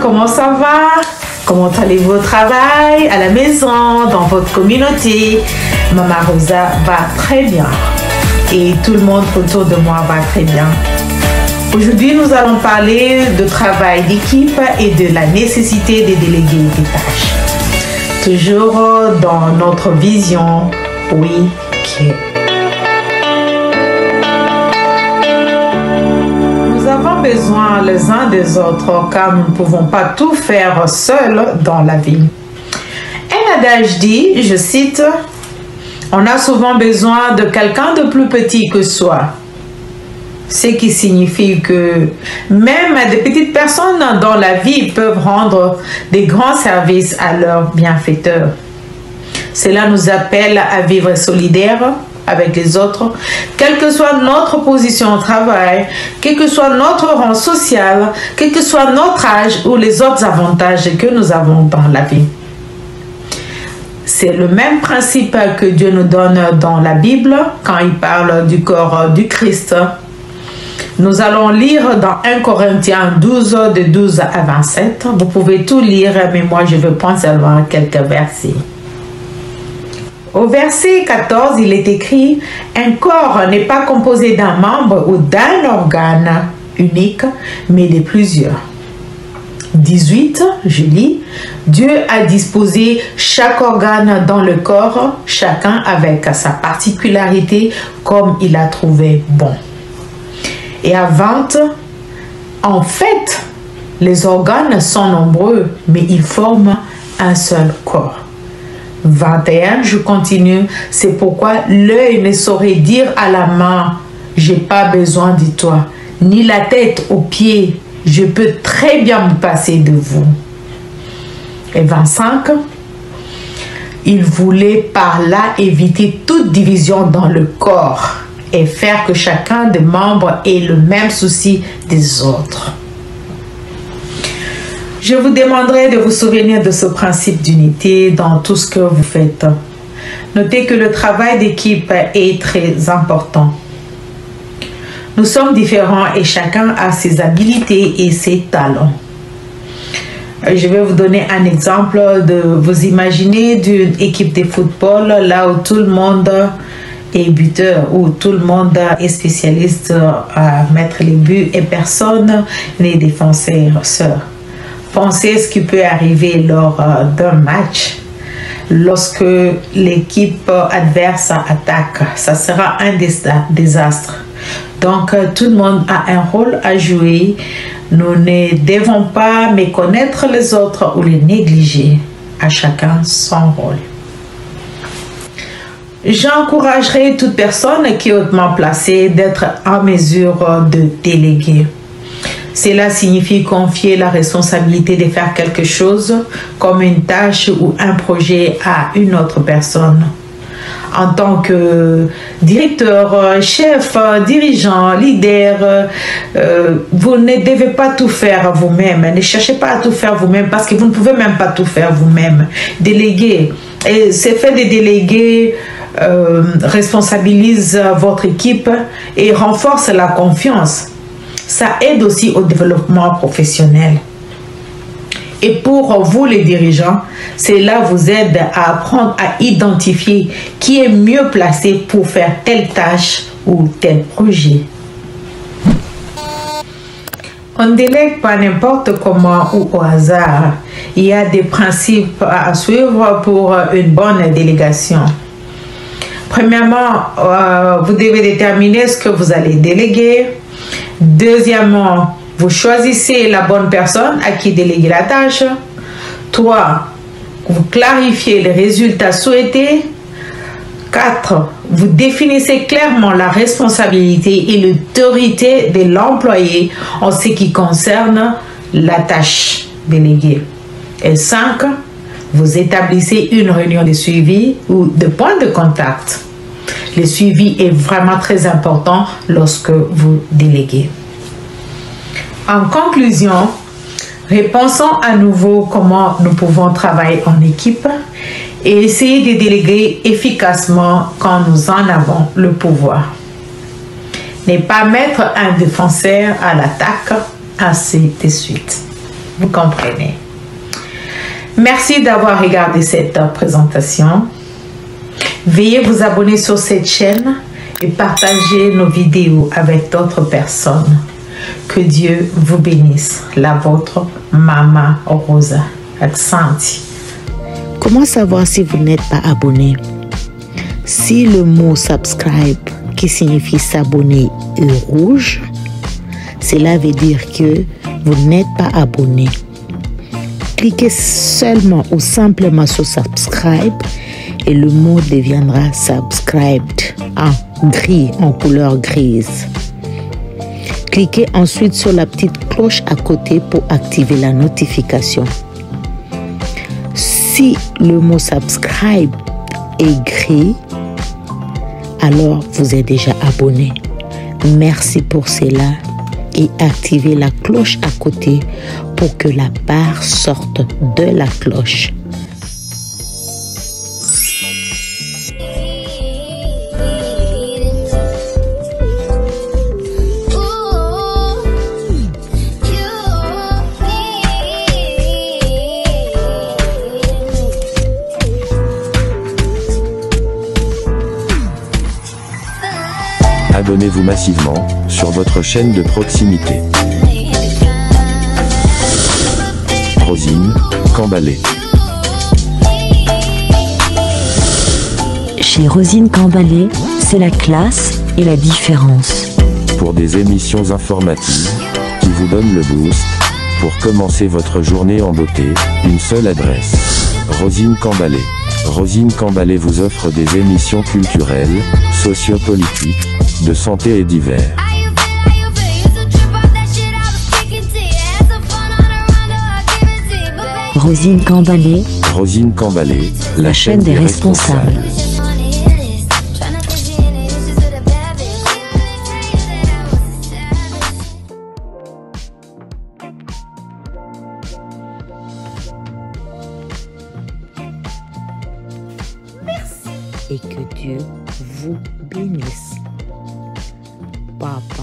comment ça va? Comment allez-vous au travail, à la maison, dans votre communauté? Maman Rosa va très bien et tout le monde autour de moi va très bien. Aujourd'hui, nous allons parler de travail d'équipe et de la nécessité de déléguer des tâches. Toujours dans notre vision, oui, nous avons besoin les uns des autres car nous ne pouvons pas tout faire seuls dans la vie. Un adage dit, je cite, « On a souvent besoin de quelqu'un de plus petit que soi ». Ce qui signifie que même des petites personnes dans la vie peuvent rendre des grands services à leurs bienfaiteurs. Cela nous appelle à vivre solidaires avec les autres, quelle que soit notre position au travail, quel que soit notre rang social, quel que soit notre âge ou les autres avantages que nous avons dans la vie. C'est le même principe que Dieu nous donne dans la Bible quand il parle du corps du Christ. Nous allons lire dans 1 Corinthiens 12, de 12 à 27. Vous pouvez tout lire, mais moi je vais prendre seulement quelques versets. Au verset 14, il est écrit « Un corps n'est pas composé d'un membre ou d'un organe unique, mais de plusieurs. » 18, je lis « Dieu a disposé chaque organe dans le corps, chacun avec sa particularité, comme il a trouvé bon. » Et à 20, en fait, les organes sont nombreux, mais ils forment un seul corps. 21, je continue, c'est pourquoi l'œil ne saurait dire à la main, j'ai pas besoin de toi, ni la tête aux pieds, je peux très bien me passer de vous. Et 25, il voulait par là éviter toute division dans le corps et faire que chacun des membres ait le même souci des autres. Je vous demanderai de vous souvenir de ce principe d'unité dans tout ce que vous faites. Notez que le travail d'équipe est très important. Nous sommes différents et chacun a ses habiletés et ses talents. Je vais vous donner un exemple de vous imaginer d'une équipe de football là où tout le monde est buteur, où tout le monde est spécialiste à mettre les buts et personne n'est défenseur. Pensez ce qui peut arriver lors d'un match lorsque l'équipe adverse attaque. Ça sera un désastre. Donc, tout le monde a un rôle à jouer. Nous ne devons pas méconnaître les autres ou les négliger. À chacun son rôle. J'encouragerai toute personne qui est hautement placée d'être en mesure de déléguer. Cela signifie confier la responsabilité de faire quelque chose comme une tâche ou un projet à une autre personne. En tant que directeur, chef, dirigeant, leader, vous ne devez pas tout faire vous-même. Ne cherchez pas à tout faire vous-même parce que vous ne pouvez même pas tout faire vous-même. Déléguer. Et ce fait de déléguer responsabilise votre équipe et renforce la confiance. Ça aide aussi au développement professionnel. Et pour vous les dirigeants, cela vous aide à apprendre à identifier qui est mieux placé pour faire telle tâche ou tel projet. On ne délègue pas n'importe comment ou au hasard. Il y a des principes à suivre pour une bonne délégation. Premièrement, vous devez déterminer ce que vous allez déléguer. Deuxièmement, vous choisissez la bonne personne à qui déléguer la tâche. 3. Vous clarifiez les résultats souhaités. 4. Vous définissez clairement la responsabilité et l'autorité de l'employé en ce qui concerne la tâche déléguée. Et 5. Vous établissez une réunion de suivi ou de point de contact. Le suivi est vraiment très important lorsque vous déléguez. En conclusion, repensons à nouveau comment nous pouvons travailler en équipe et essayer de déléguer efficacement quand nous en avons le pouvoir. Ne pas mettre un défenseur à l'attaque, ainsi de suite. Vous comprenez. Merci d'avoir regardé cette présentation. Veuillez vous abonner sur cette chaîne et partager nos vidéos avec d'autres personnes. Que Dieu vous bénisse. La vôtre, Maman Rosa Aksanti. Comment savoir si vous n'êtes pas abonné? Si le mot subscribe, qui signifie s'abonner, est rouge, cela veut dire que vous n'êtes pas abonné. Cliquez seulement ou simplement sur subscribe et le mot deviendra subscribed en gris, en couleur grise. Cliquez ensuite sur la petite cloche à côté pour activer la notification. Si le mot subscribe est gris, alors vous êtes déjà abonné. Merci pour cela et activez la cloche à côté pour que la barre sorte de la cloche. Abonnez-vous massivement sur votre chaîne de proximité. Rosine Cambalé. Chez Rosine Cambalé, c'est la classe et la différence. Pour des émissions informatives qui vous donnent le boost pour commencer votre journée en beauté, une seule adresse. Rosine Cambalé. Rosine Cambalé vous offre des émissions culturelles, sociopolitiques, de santé et divers. Rosine Cambalé. Rosine Cambalé, la chaîne des responsables. Et que Dieu vous bénisse. Papa.